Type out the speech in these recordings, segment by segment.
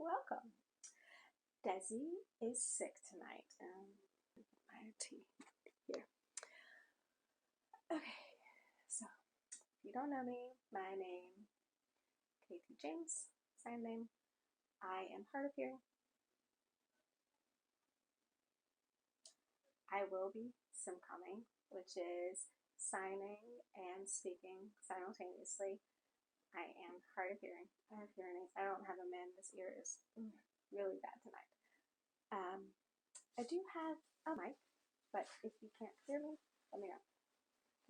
welcome. Desi is sick tonight. My tea here. Okay, so if you don't know me, my name Katie James, sign name. I am hard of hearing. I will be simcomming, which is signing and speaking simultaneously. I am hard of hearing. I have hearing aids. I don't have them in. This ear is really bad tonight. I do have a mic, but if you can't hear me, let me know.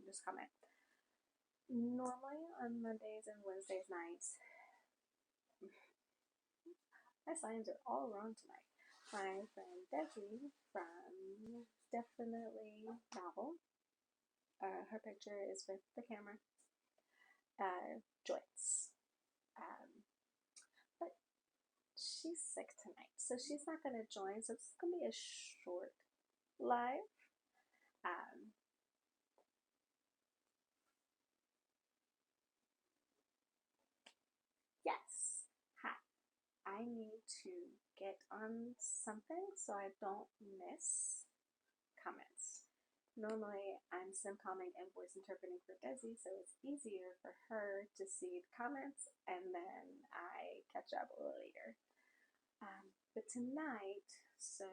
Just comment. Normally on Mondays and Wednesdays nights, my signs are all wrong tonight. My friend Desiree from Deafinitely Novel, her picture is with the camera, joints. But she's sick tonight, so she's not going to join, so it's going to be a short live. Yes, hi. I need to get on something so I don't miss comments. Normally, I'm simcomming and voice interpreting for Desi, so it's easier for her to see the comments, and then I catch up later. But tonight, so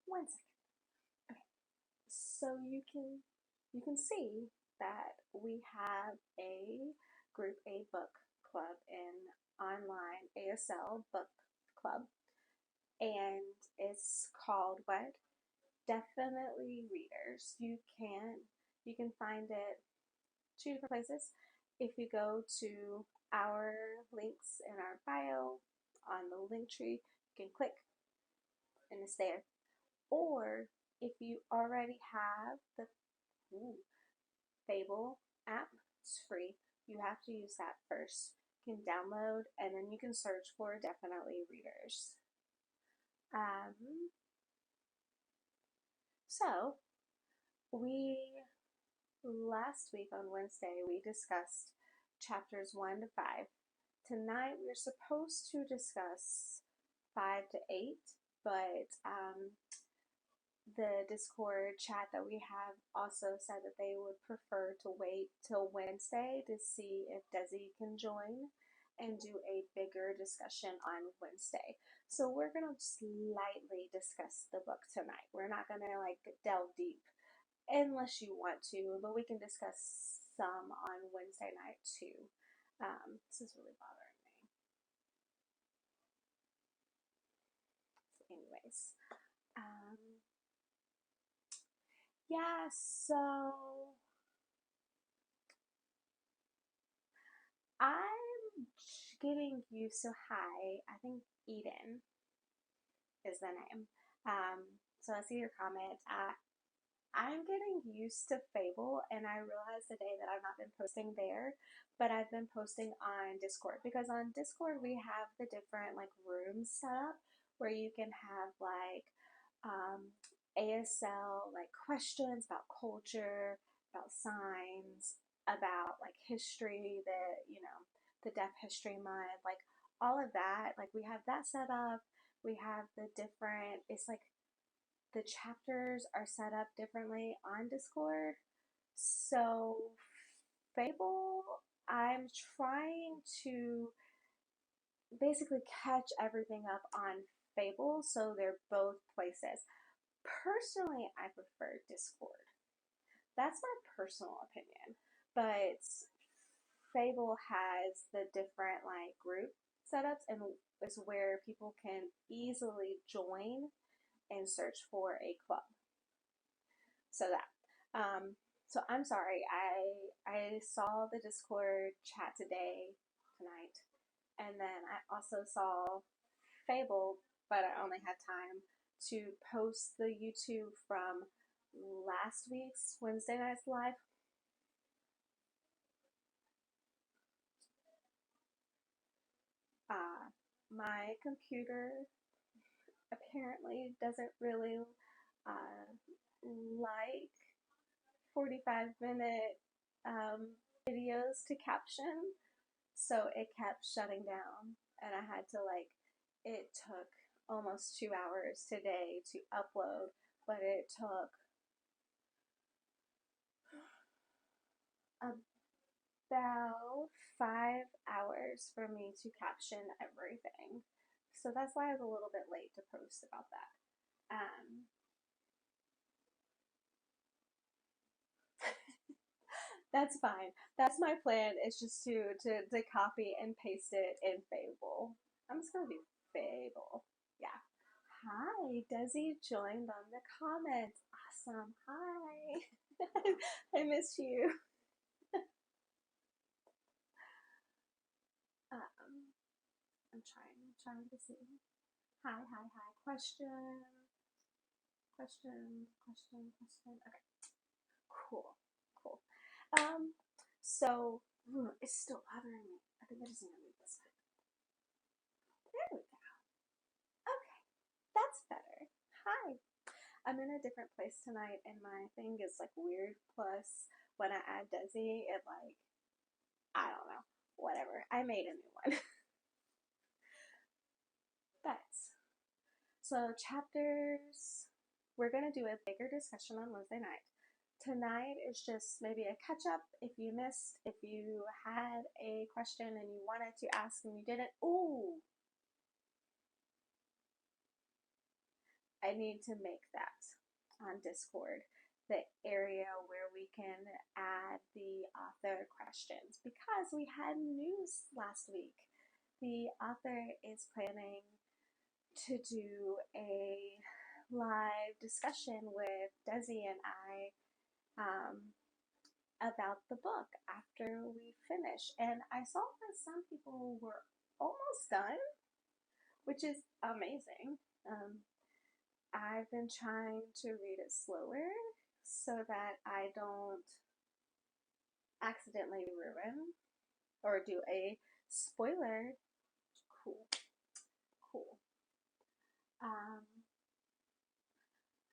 one second. Okay, so you can see that we have a group, a book club in online ASL Book Club, and it's called what? Definitely Readers. You can find it two different places. If you go to our links in our bio on the link tree, you can click and it's there. Or if you already have the Fable app, it's free. You have to use that first. You can download and then you can search for Definitely Readers. So last week on Wednesday we discussed chapters 1 to 5. Tonight we're supposed to discuss 5 to 8, but the Discord chat that we have also said that they would prefer to wait till Wednesday to see if Desi can join and do a bigger discussion on Wednesday. So we're going to slightly discuss the book tonight. We're not going to delve deep unless you want to, but we can discuss some on Wednesday night too. This is really bothering me. So anyways, yeah, so I'm getting used to, hi, I think Eden is the name. So I see your comment. I'm getting used to Fable, and I realized today that I've not been posting there, but I've been posting on Discord, because on Discord we have the different rooms set up where you can have ASL questions about culture, about signs, about history, the Deaf History Month, all of that. We have that set up. We have the different, it's the chapters are set up differently on Discord. So Fable, I'm trying to basically catch everything up on Fable, so they're both places. Personally, I prefer Discord. That's my personal opinion. But Fable has the different group setups, and is where people can easily join and search for a club. So I'm sorry. I saw the Discord chat tonight, and then I also saw Fable, but I only had time to post the YouTube from last week's Wednesday night's live. My computer apparently doesn't really like 45-minute videos to caption, so it kept shutting down, and I had to it took almost 2 hours today to upload, but it took about 5 hours for me to caption everything. So that's why I was a little bit late to post about that. That's fine. That's my plan. It's just to copy and paste it in Fable. I'm just gonna do Fable. Yeah. Hi, Desi joined on the comments. Awesome. Hi. I missed you. I'm trying to see. Hi. Question. Okay. Cool. So it's still bothering me. I think I just need to move this back. There we go. Okay, that's better. Hi. I'm in a different place tonight, and my thing is weird. Plus, when I add Desi, it I don't know. Whatever. I made a new one. But so chapters. We're gonna do a bigger discussion on Wednesday night. Tonight is just maybe a catch up if you missed, if you had a question and you wanted to ask and you didn't. Ooh, I need to make that on Discord the area where we can add the author questions, because we had news last week. The author is planning to do a live discussion with Desi and I about the book after we finish. And I saw that some people were almost done, which is amazing. I've been trying to read it slower so that I don't accidentally ruin or do a spoiler. Cool.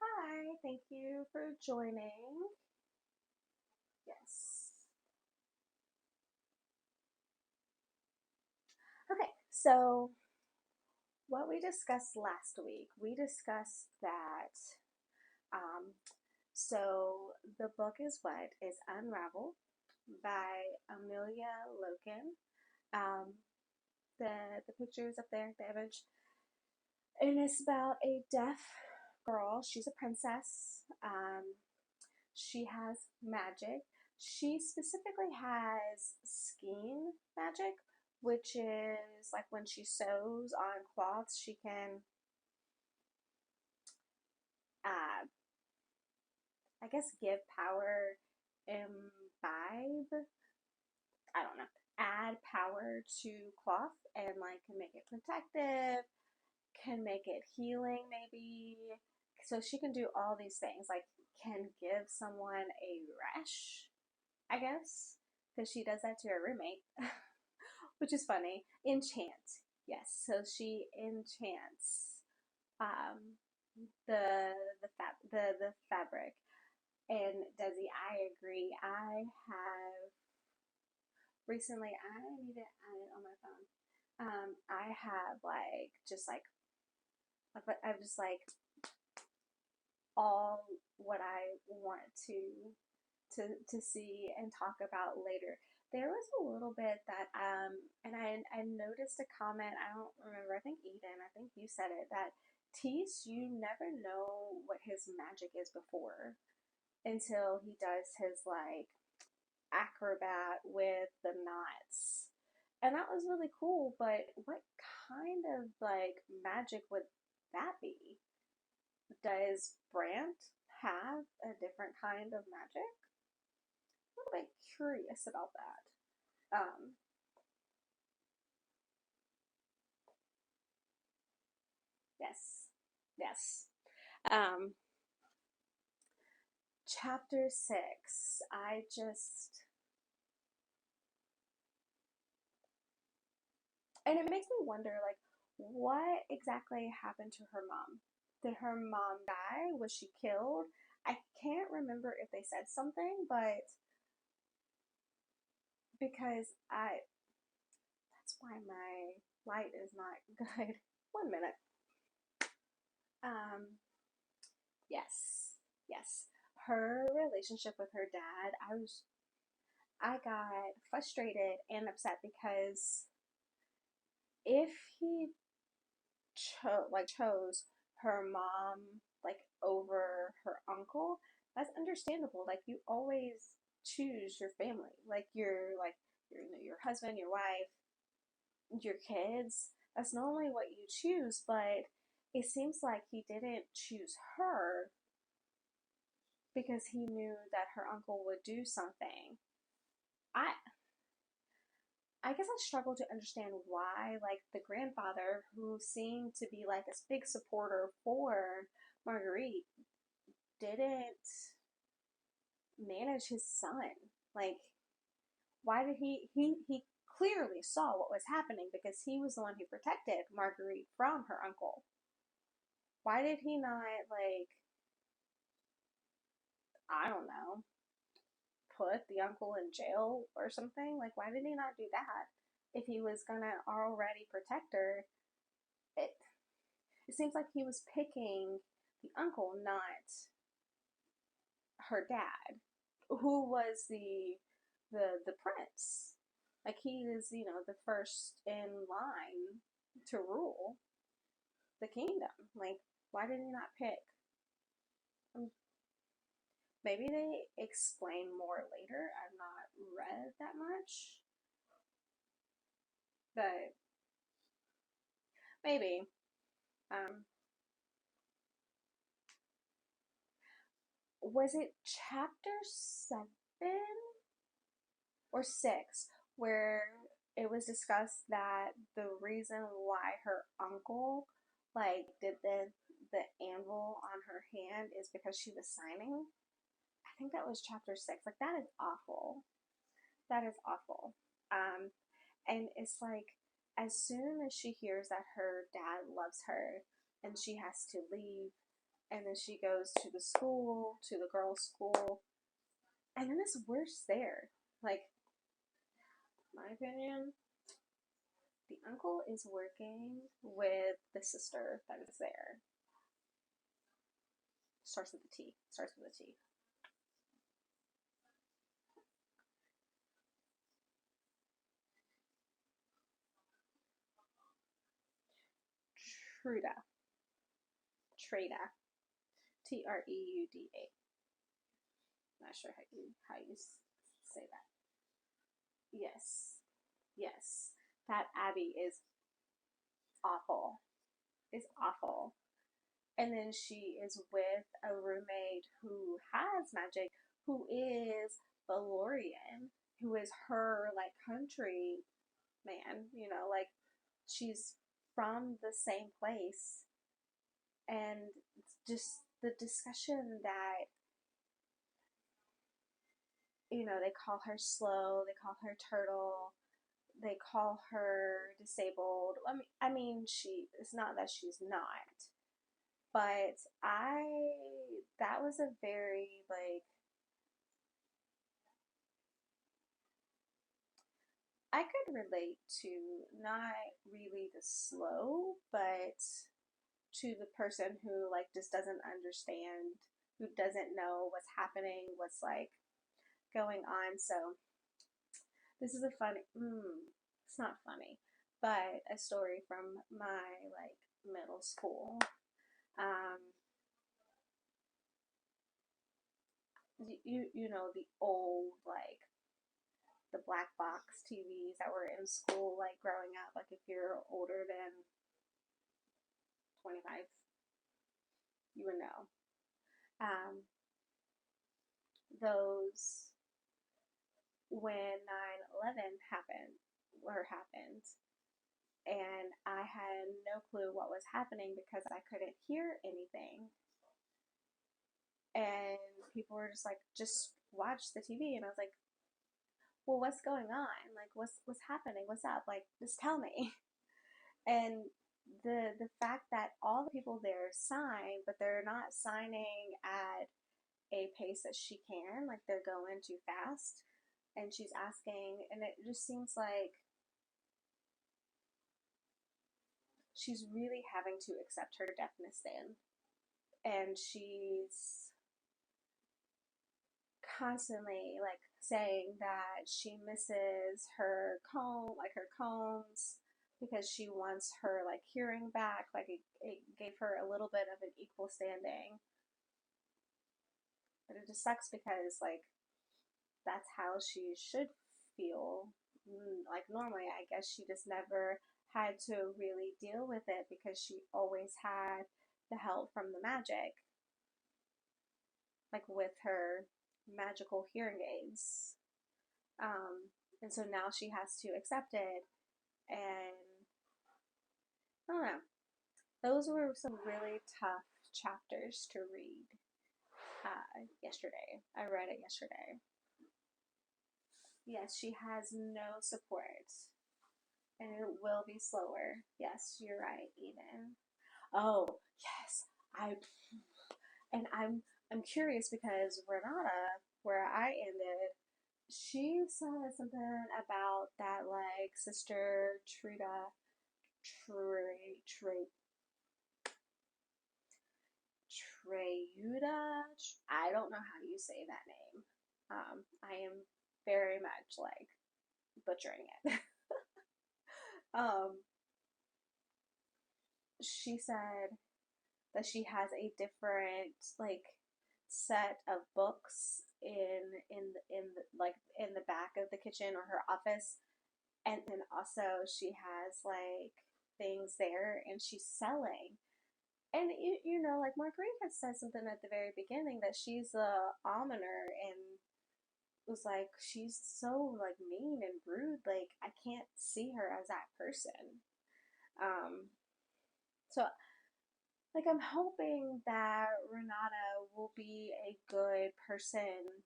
Hi, thank you for joining. Yes. Okay, so what we discussed last week, we discussed that so the book is Unravel by Amelia Loken. The picture is up there, the image. And it's about a deaf girl. She's a princess. She has magic. She specifically has skein magic, which is when she sews on cloths, she can, I guess, give power, imbibe, I don't know, add power to cloth and can make it protective, can make it healing maybe. So she can do all these things, can give someone a rash, I guess, because she does that to her roommate, which is funny. Enchant, yes. So she enchants the fabric. And Desi, I agree. I have recently. I need to add it on my phone. I have I've just all what I want to see and talk about later. There was a little bit that and I noticed a comment, I don't remember, I think Eden, I think you said it, that Tease, you never know what his magic is before until he does his acrobat with the knots. And that was really cool, but what kind of magic would that be? Does Brant have a different kind of magic? A little bit curious about that. Yes. Chapter 6. And it makes me wonder, what exactly happened to her mom? Did her mom die? Was she killed? I can't remember if they said something, but because that's why my light is not good. 1 minute. Um, yes, yes. Her relationship with her dad, I got frustrated and upset because if he chose her mom over her uncle, that's understandable. Like you always choose your family, your husband, your wife, your kids. That's normally what you choose, but it seems like he didn't choose her because he knew that her uncle would do something. I I guess I struggle to understand why, like, the grandfather, who seemed to be like a big supporter for Marguerite, didn't manage his son. Like, why did he clearly saw what was happening because he was the one who protected Marguerite from her uncle. Why did he not, like, I don't know, put the uncle in jail or something? Like, why did he not do that? If he was gonna already protect her, it it seems like he was picking the uncle, not her dad, who was the prince. Like he is, the first in line to rule the kingdom. Like, why did he not pick? Um, Maybe they explain more later. I've not read that much, but maybe. Um, was it chapter 7 or 6 where it was discussed that the reason why her uncle did the anvil on her hand is because she was signing? I think that was chapter 6. Like, that is awful. That is awful. Um, and it's like, as soon as she hears that her dad loves her and she has to leave, and then she goes to the school, to the girls' school, and then it's worse there. Like, my opinion, the uncle is working with the sister that is there. Starts with a T. Starts with a T. Truda. Treda. Treuda. Not sure how you say that. Yes. Yes. That Abby is awful. Is awful. And then she is with a roommate who has magic, who is Valorian, who is her country man, like she's from the same place. And just the discussion that, they call her slow, they call her turtle, they call her disabled. I mean, she, it's not that she's not, but that was a very, I could relate to not really the slow, but to the person who just doesn't understand, who doesn't know what's happening, what's going on. So this is a funny, it's not funny, but a story from my middle school. Um, you know the old the black box TVs that were in school growing up. Like if you're older than 25, you would know. Um, those when 9/11 happened, and I had no clue what was happening because I couldn't hear anything. And people were just like, just watch the TV. And I was like, well, what's going on? Like, what's happening? What's up? Like, just tell me. And the fact that all the people there sign, but they're not signing at a pace that she can, like they're going too fast. and she's asking, and it just seems like she's really having to accept her deafness then. And she's constantly like saying that she misses her comb, like her combs, because she wants her like hearing back. Like it gave her a little bit of an equal standing. But it just sucks because like that's how she should feel. Like normally, I guess she just never had to really deal with it because she always had the help from the magic, like with her magical hearing aids. And so now she has to accept it. And I don't know. Those were some really tough chapters to read yesterday. I read it yesterday. Yes, she has no support. And it will be slower. Yes, you're right, Eden. Oh, yes. I'm curious because Renata, where I ended, she said something about that like sister Truda Treyuda. I don't know how you say that name. I am very much like butchering it. um, she said that she has a different like set of books in the back of the kitchen or her office, and then also she has like things there and she's selling. And you know, like Marguerite had said something at the very beginning that she's a almoner, and was like she's so like mean and rude. Like I can't see her as that person. Um, so like I'm hoping that Renata will be a good person,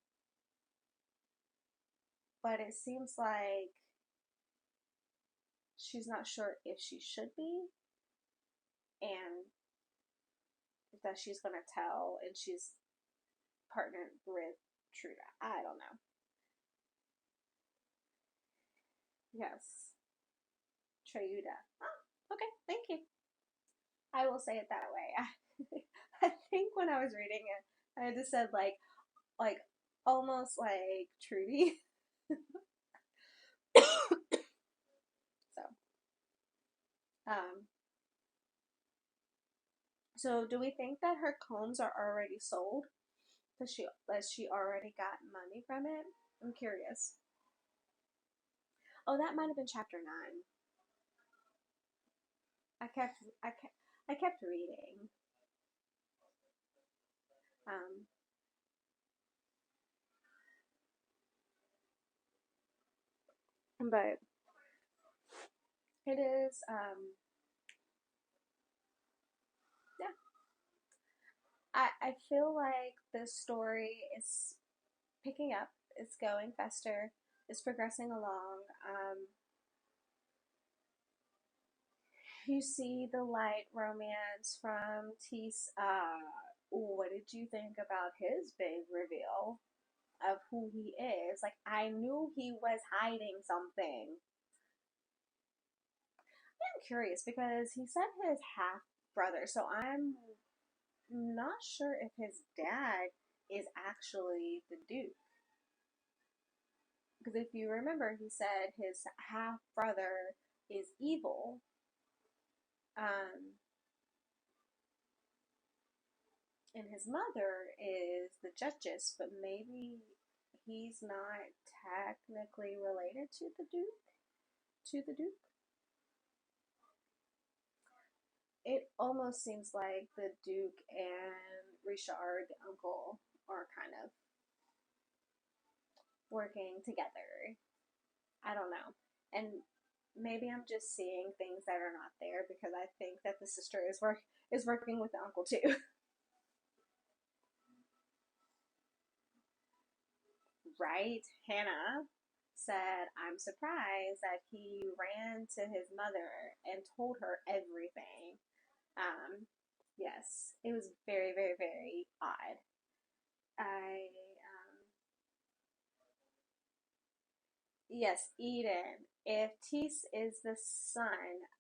but it seems like she's not sure if she should be, and that she's gonna tell, and she's partnered with Truda. I don't know. Yes, Treyuda. Oh, okay, thank you. I will say it that way. I think when I was reading it, I just said like almost like Trudy. So, um, so do we think that her combs are already sold? Does she already got money from it? I'm curious. Oh, that might have been chapter 9. I kept reading. Um, but it is yeah. I feel like this story is picking up. It's going faster. It's progressing along. You see the light romance from Tease. What did you think about his big reveal of who he is? Like, I knew he was hiding something. I'm curious because he said his half brother, so I'm not sure if his dad is actually the Duke. Because if you remember, he said his half brother is evil. Um, and his mother is the Duchess, but maybe he's not technically related to the Duke. To the Duke, it almost seems like the Duke and Richard, the uncle, are kind of working together. I don't know, and maybe I'm just seeing things that are not there because I think that the sister is working with the uncle too. Right? Hannah said, I'm surprised that he ran to his mother and told her everything. Um, yes, it was very, very, very odd. I, Yes, Eden. If Tease is the son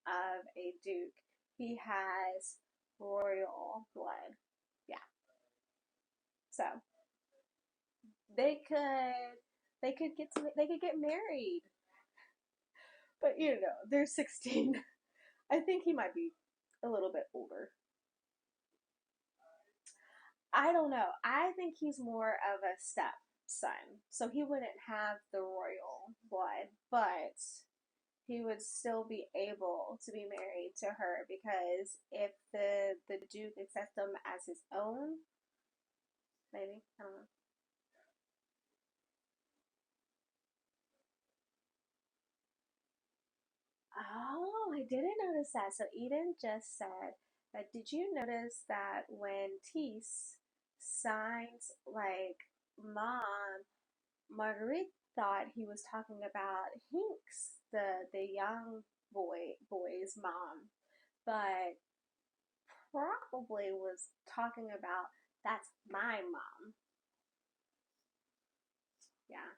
of a duke, he has royal blood. Yeah. So they could they could get married. But they're 16. I think he might be a little bit older. I don't know. I think he's more of a stepson. So he wouldn't have the royal blood, but he would still be able to be married to her because if the Duke accepts him as his own, maybe, I don't know. Oh, I didn't notice that. So Eden just said that. Did you notice that when Tease signs like mom, Marguerite thought he was talking about Hinks, the young boy's mom, but probably was talking about that's my mom. Yeah,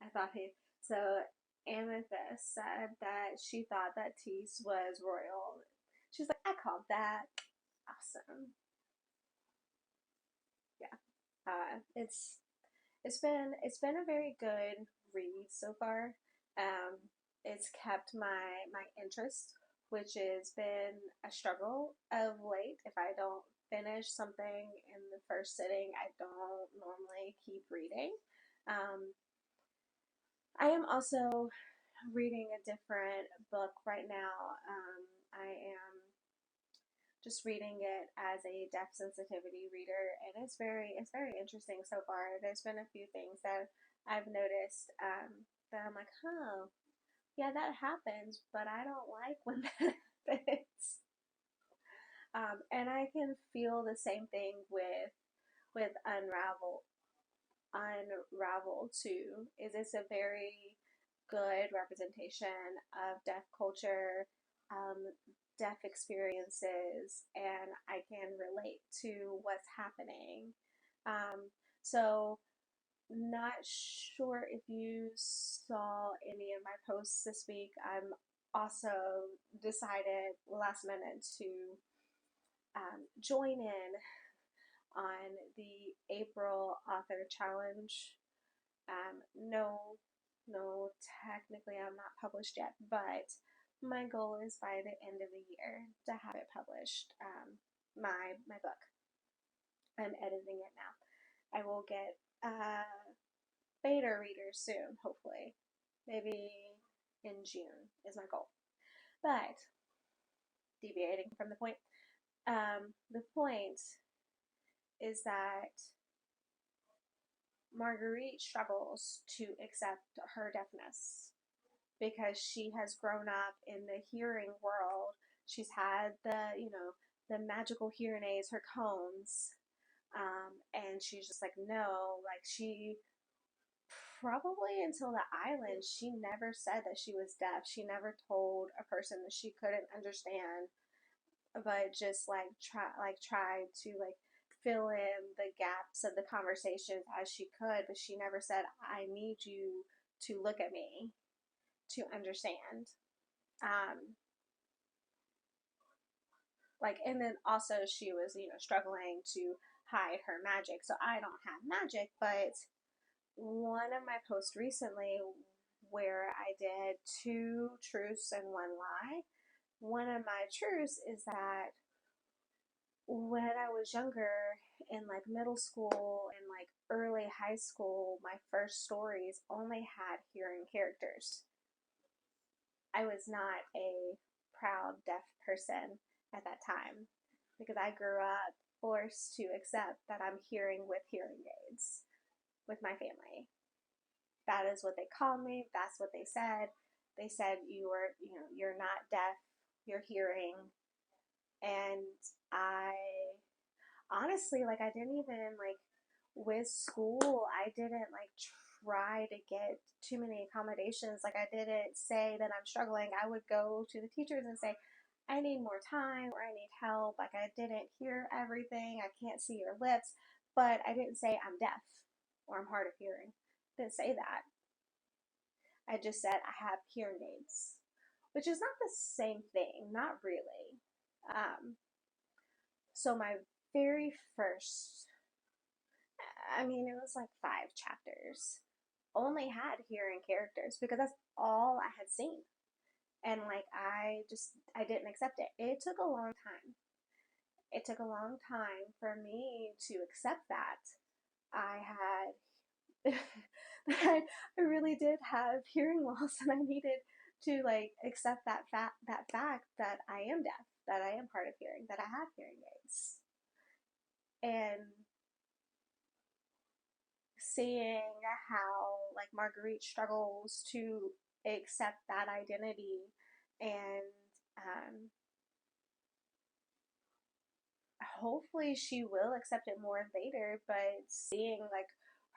I thought he. So Amethyst said that she thought that Tease was royal. She's like, I called that. Awesome. Yeah. It's been a very good read so far. Um, it's kept my interest, which has been a struggle of late. If I don't finish something in the first sitting, I don't normally keep reading. Um, I am also reading a different book right now. I am just reading it as a depth sensitivity reader, and it's very interesting so far. There's been a few things that I've noticed that I'm like, huh, yeah, that happens, but I don't like when that happens. And I can feel the same thing with Unravel too. Is it's a very good representation of deaf culture, um, deaf experiences, and I can relate to what's happening. So, not sure if you saw any of my posts this week. I'm also decided last minute to join in on the April Author Challenge. No, no, technically I'm not published yet, but my goal is by the end of the year to have it published. My book. I'm editing it now. I will get beta readers soon, hopefully. Maybe in June is my goal. But deviating from the point is that Marguerite struggles to accept her deafness because she has grown up in the hearing world. She's had the magical hearing aids, her cones, and she's just like, no, like she probably until the island, she never said that she was deaf. She never told a person that she couldn't understand, but just tried to fill in the gaps of the conversations as she could, but she never said, I need you to look at me to understand. Um, and then also she was, struggling to hide her magic. So I don't have magic, but one of my posts recently where I did two truths and one lie. One of my truths is that when I was younger, in middle school and early high school, my first stories only had hearing characters. I was not a proud deaf person at that time because I grew up forced to accept that I'm hearing with hearing aids with my family. That is what they called me. That's what they said. They said you're not deaf, you're hearing. And I honestly, I didn't even with school, I didn't try to get too many accommodations. I didn't say that I'm struggling. I would go to the teachers and say, I need more time or I need help. I didn't hear everything. I can't see your lips, but I didn't say I'm deaf or I'm hard of hearing. Didn't say that. I just said I have hearing aids, which is not the same thing, not really. So my very first, I mean, it was like 5 chapters, only had hearing characters because that's all I had seen. And like, I didn't accept it. It took a long time. It took a long time for me to accept that I had, I really did have hearing loss, and I needed to like accept that fact that I am deaf, that I am hard of hearing, that I have hearing aids. And seeing how like Marguerite struggles to accept that identity, and hopefully she will accept it more later, but seeing like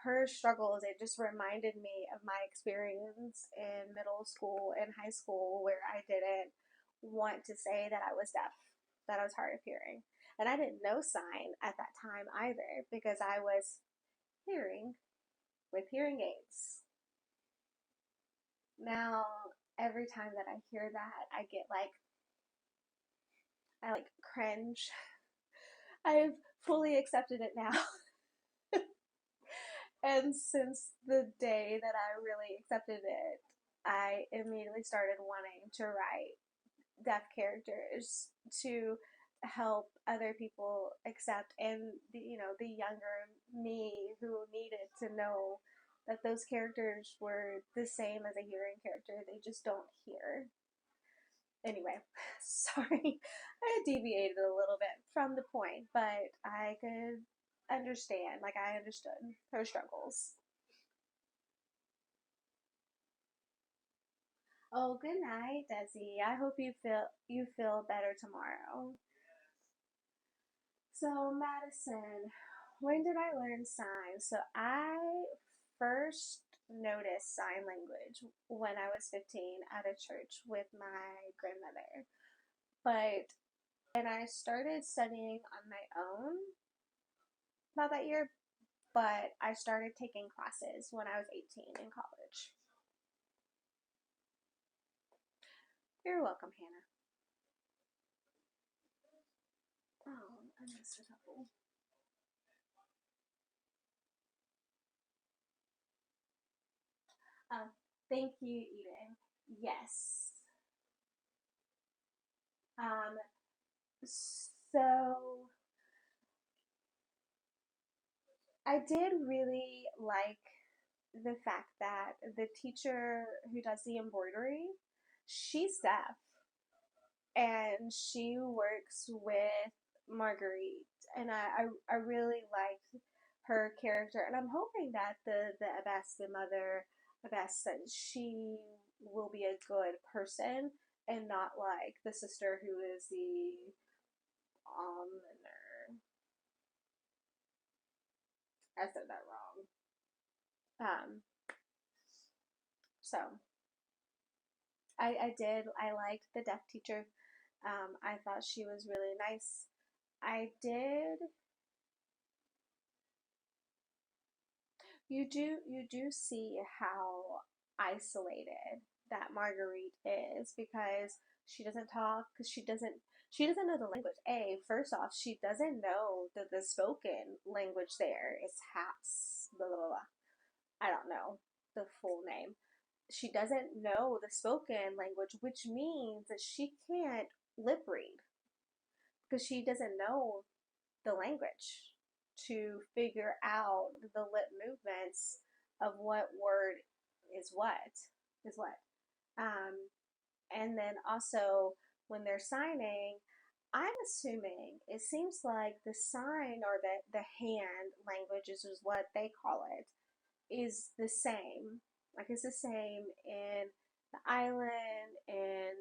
her struggles, it just reminded me of my experience in middle school and high school where I didn't want to say that I was deaf, that I was hard of hearing. And I didn't know sign at that time either because I was hearing with hearing aids. Now, every time that I hear that, I like cringe. I've fully accepted it now. And since the day that I really accepted it, I immediately started wanting to write deaf characters to help other people accept, and the younger me who needed to know that those characters were the same as a hearing character, they just don't hear. Anyway, sorry, I deviated a little bit from the point, but I could understand, like I understood her struggles. Oh, good night, Desi. I hope you feel better tomorrow. So, Madison, when did I learn signs? So, I first noticed sign language when I was 15 at a church with my grandmother. But and I started studying on my own about that year, but I started taking classes when I was 18 in college. You're welcome, Hannah. Oh, I missed a couple. Uh, thank you, Eden. Yes. Um, so I did really like the fact that the teacher who does the embroidery, she's deaf, and she works with Marguerite, and I really liked her character, and I'm hoping that the Abbas, the mother Abbas, that she will be a good person and not like the sister who is the almoner. I said that wrong. So I liked the deaf teacher. I thought she was really nice. I did you do see how isolated that Marguerite is because she doesn't talk, because she doesn't know the language. First off, she doesn't know that the spoken language there is Haps, blah blah blah. I don't know the full name. She doesn't know the spoken language, which means that she can't lip read because she doesn't know the language to figure out the lip movements of what word is what. Um, and then also when they're signing, I'm assuming it seems like the sign or the hand languages is what they call it is the same. Like it's the same in the island, in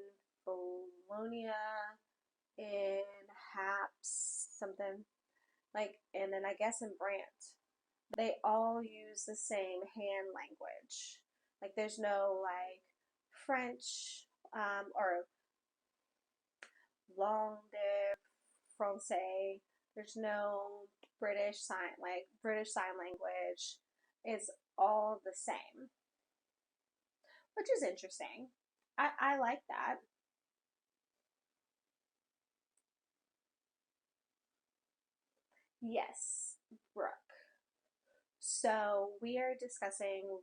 Bologna, in Haps, something like, and then I guess in Brant, they all use the same hand language. Like there's no like French or langue de français. There's no British sign language. is all the same, which is interesting. I like that. Yes, Brooke. So we are discussing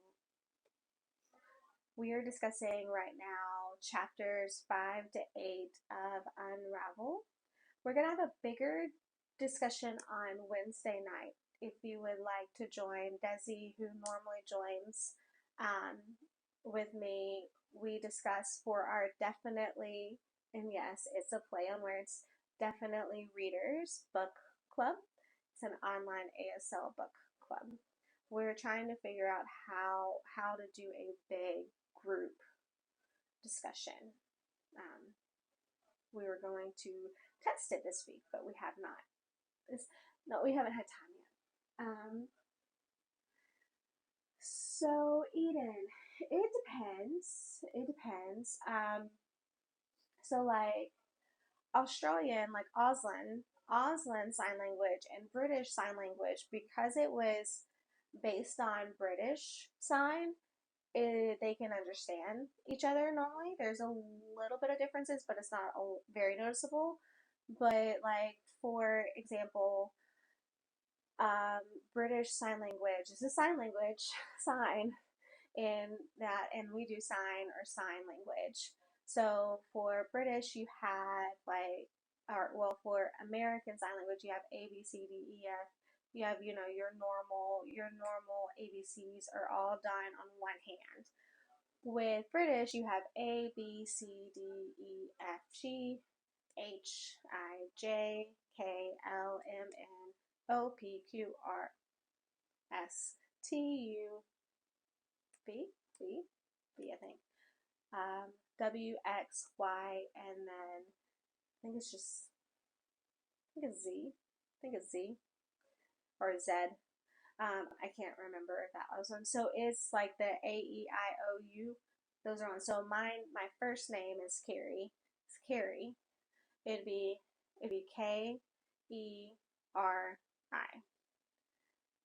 right now chapters 5 to 8 of Unravel. We're gonna have a bigger discussion on Wednesday night. If you would like to join Desi, who normally joins um, with me, we discuss for our definitely, and yes, it's a play on words, Definitely Readers Book Club. It's an online ASL book club. We're trying to figure out how to do a big group discussion. Um, we were going to test it this week, but we have not. No, we haven't had time yet. So Eden, it depends. It depends. So like Australian, like Auslan Sign Language and British Sign Language, because it was based on British Sign, they can understand each other normally. There's a little bit of differences, but it's not very noticeable. But like for example, um, British Sign Language is a sign language sign, and we do sign or sign language. So for British, you have like, or well, for American Sign Language, you have A B C D E F. You have your normal ABCs are all done on one hand. With British, you have A B C D E F G H I J K L M N O P Q R S T U V, I think. W X Y, and then I think it's Z. I think it's Z or Z. I can't remember that last one. So it's like the AEIOU. Those are on. So my first name is Carrie. It's Carrie. It'd be Keri.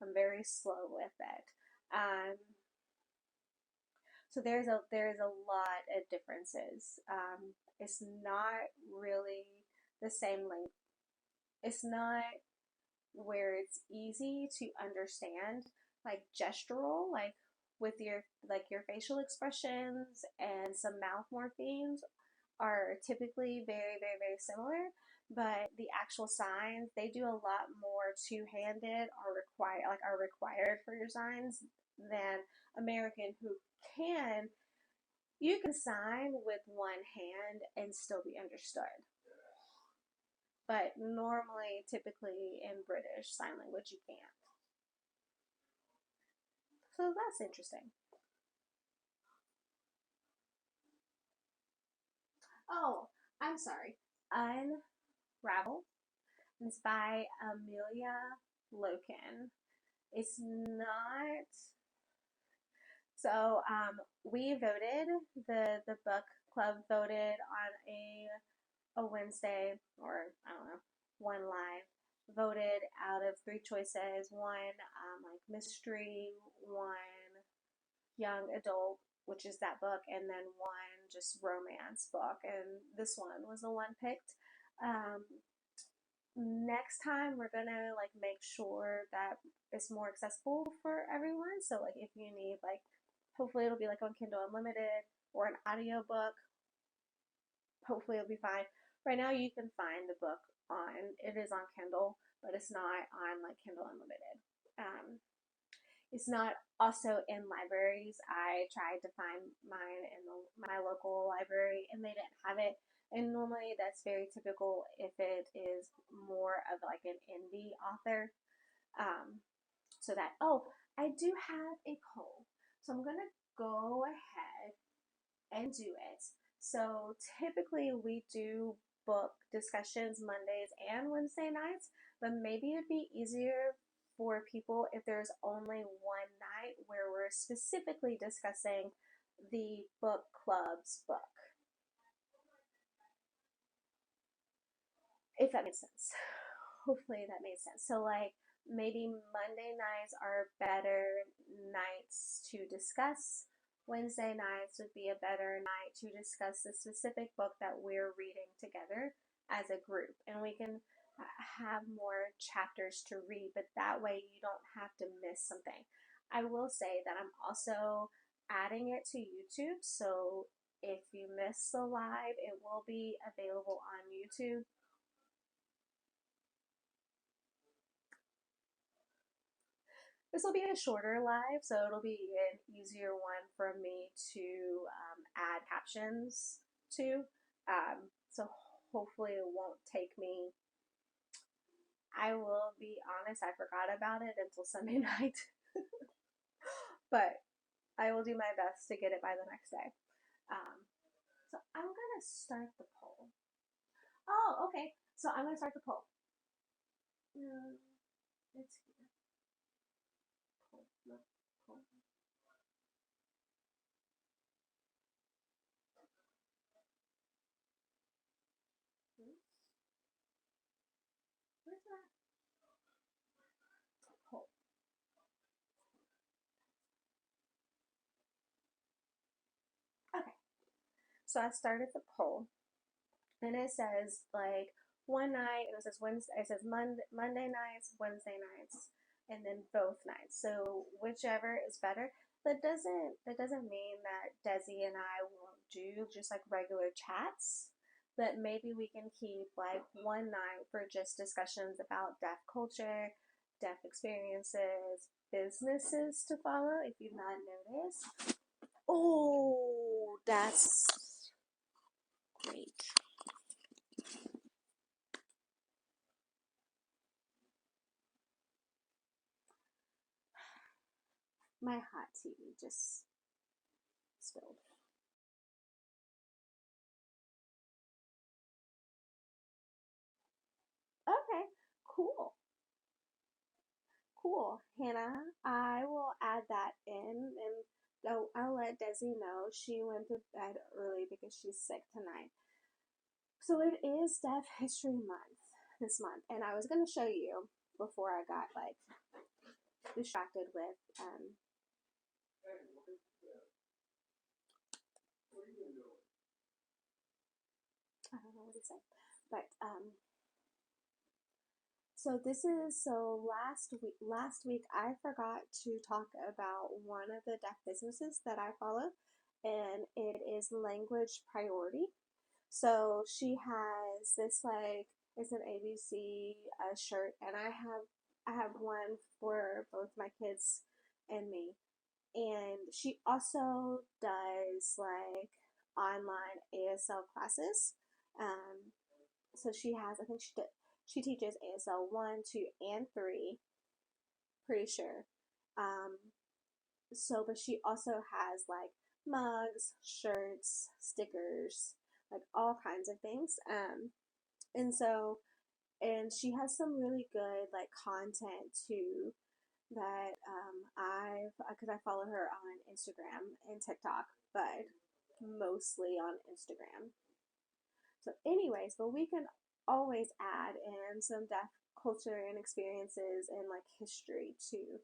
I'm very slow with it. So there's a lot of differences. It's not really the same length. It's not where it's easy to understand, like gestural, like with your facial expressions and some mouth morphemes are typically very, very, very similar, but the actual signs, they do a lot more two-handed or are required for your signs than American, who can you can sign with one hand and still be understood. But normally, typically in British Sign Language, you can't. So that's interesting. Oh, I'm sorry. Unravel. It's by Amelia Loken. It's not. So we voted. The book club voted on a Wednesday, or I don't know, one live, voted out of three choices: one like mystery, one young adult, which is that book, and then one just romance book. And this one was the one picked. Um, Next time we're gonna like make sure that it's more accessible for everyone. So like if you need like, hopefully it'll be like on Kindle Unlimited or an audiobook. Hopefully it'll be fine. Right now you can find the book it is on Kindle, but it's not on like Kindle Unlimited. Um, it's not also in libraries. I tried to find mine in my local library and they didn't have it. And normally that's very typical if it is more of like an indie author. Um, so that, oh, I do have a poll. So I'm going to go ahead and do it. So typically we do book discussions Mondays and Wednesday nights, but maybe it'd be easier for people if there's only one night where we're specifically discussing the book club's book, if that makes sense. Hopefully that made sense. So like maybe Monday nights are better nights to discuss. Wednesday nights would be a better night to discuss the specific book that we're reading together as a group. And we can have more chapters to read, but that way you don't have to miss something. I will say that I'm also adding it to YouTube, so if you miss the live, it will be available on YouTube. This will be a shorter live, so it'll be an easier one for me to add captions to. So hopefully it won't take me. I will be honest, I forgot about it until Sunday night, but I will do my best to get it by the next day. So I'm gonna start the poll. Oh, okay. So I'm gonna start the poll. It's here. Poll. No, poll. Where's that? Poll. Okay. So I started the poll, and it says like one night, and it says Wednesday, it says Monday nights, Wednesday nights, and then both nights. So whichever is better. That doesn't mean that Desi and I won't do just like regular chats. But maybe we can keep like one night for just discussions about deaf culture, deaf experiences, businesses to follow. If you've not noticed. Oh, that's great. My hot tea just spilled. Okay, cool. Cool. Hannah, I will add that in and I'll let Desi know she went to bed early because she's sick tonight. So it is Deaf History Month this month, and I was gonna show you before I got like distracted with I don't know what to say, but so this is so last week I forgot to talk about one of the deaf businesses that I follow, and it is Language Priority. So she has this like it's an ABC shirt, and I have one for both my kids and me. And she also does like online ASL classes. So she has, I think she teaches ASL 1, 2, and 3, pretty sure. Um, but she also has like mugs, shirts, stickers, like all kinds of things. And so, and she has some really good like content too that because I follow her on Instagram and TikTok, but mostly on Instagram. So, anyways, but we can always add in some deaf culture and experiences and like history too.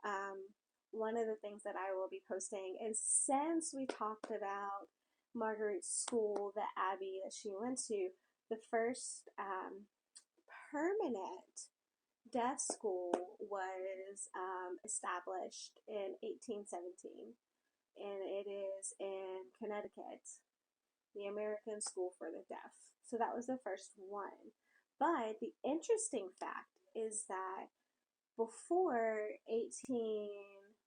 Um, One of the things that I will be posting is since we talked about Marguerite's school, the Abbey that she went to, the first permanent deaf school was established in 1817, and it is in Connecticut, the American School for the Deaf. So that was the first one. But the interesting fact is that before 1823,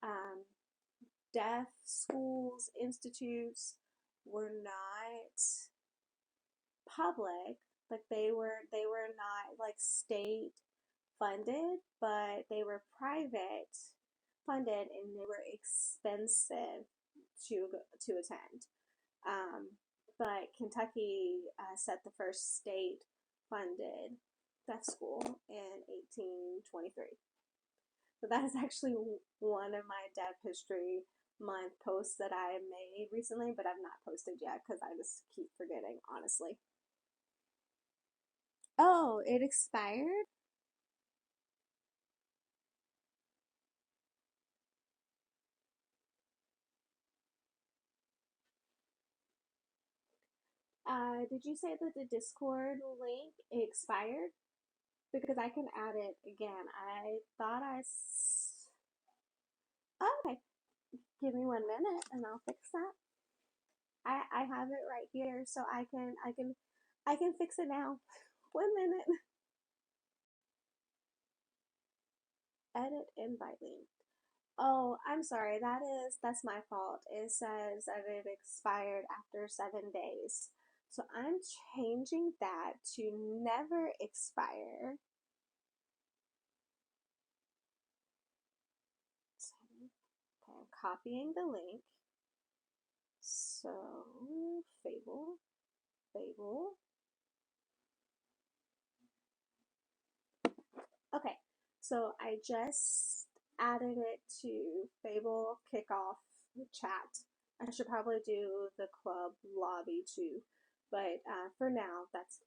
um, deaf schools, institutes were not public, like they were not like state funded, but they were private funded and they were expensive to attend. But Kentucky set the first state funded deaf school in 1823. So that is actually one of my Deaf History Month posts that I made recently, but I've not posted yet because I just keep forgetting, honestly. Oh, it expired? Did you say that the Discord link expired? Because I can add it again. I thought oh, okay. Give me 1 minute and I'll fix that. I have it right here, so I can fix it now. 1 minute. Edit invite link. Oh, I'm sorry. That's my fault. It says that it expired after 7 days. So I'm changing that to never expire. Okay, I'm copying the link. So, Fable. Okay, so I just added it to Fable Kickoff chat. I should probably do the club lobby too, but for now, that's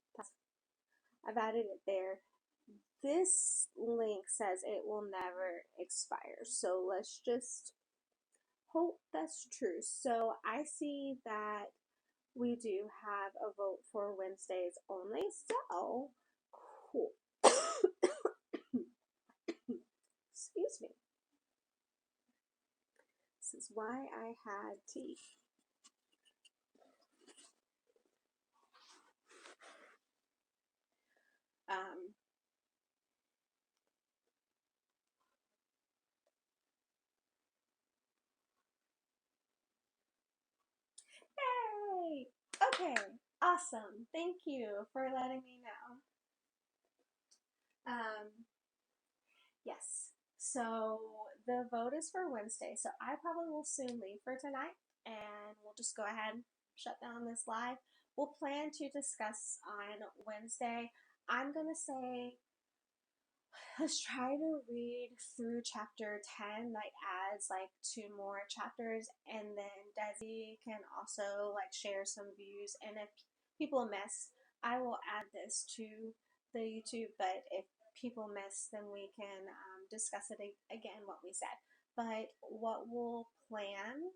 I've added it there. This link says it will never expire, so let's just hope that's true. So I see that we do have a vote for Wednesdays only, so cool. Excuse me. This is why I had tea. Um, Yay! Okay, awesome. Thank you for letting me know. Yes. So the vote is for Wednesday. So I probably will soon leave for tonight and we'll just go ahead and shut down this live. We'll plan to discuss on Wednesday. I'm going to say let's try to read through chapter 10, like adds like 2 more chapters, and then Desi can also like share some views, and if people miss, I will add this to the YouTube, but if people miss, then we can discuss it again, what we said. But what we'll plan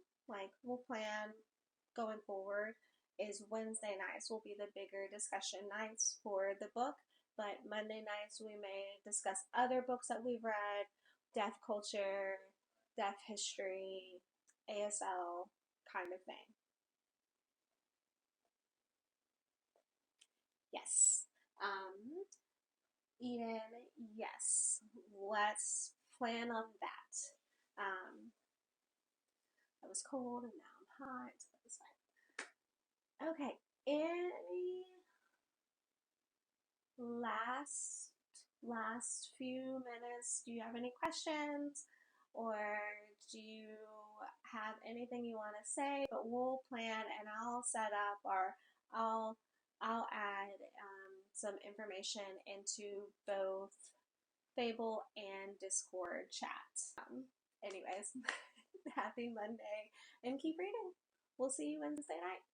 going forward is Wednesday nights will be the bigger discussion nights for the book, but Monday nights we may discuss other books that we've read, deaf culture, deaf history, ASL kind of thing. Yes. Eden, yes. Let's plan on that. I was cold and now I'm hot. That's fine. Okay. Any last few minutes, do you have any questions, or do you have anything you want to say? But we'll plan and I'll set up, or I'll add some information into both Fable and Discord chat. Anyways, happy Monday and keep reading. We'll see you Wednesday night.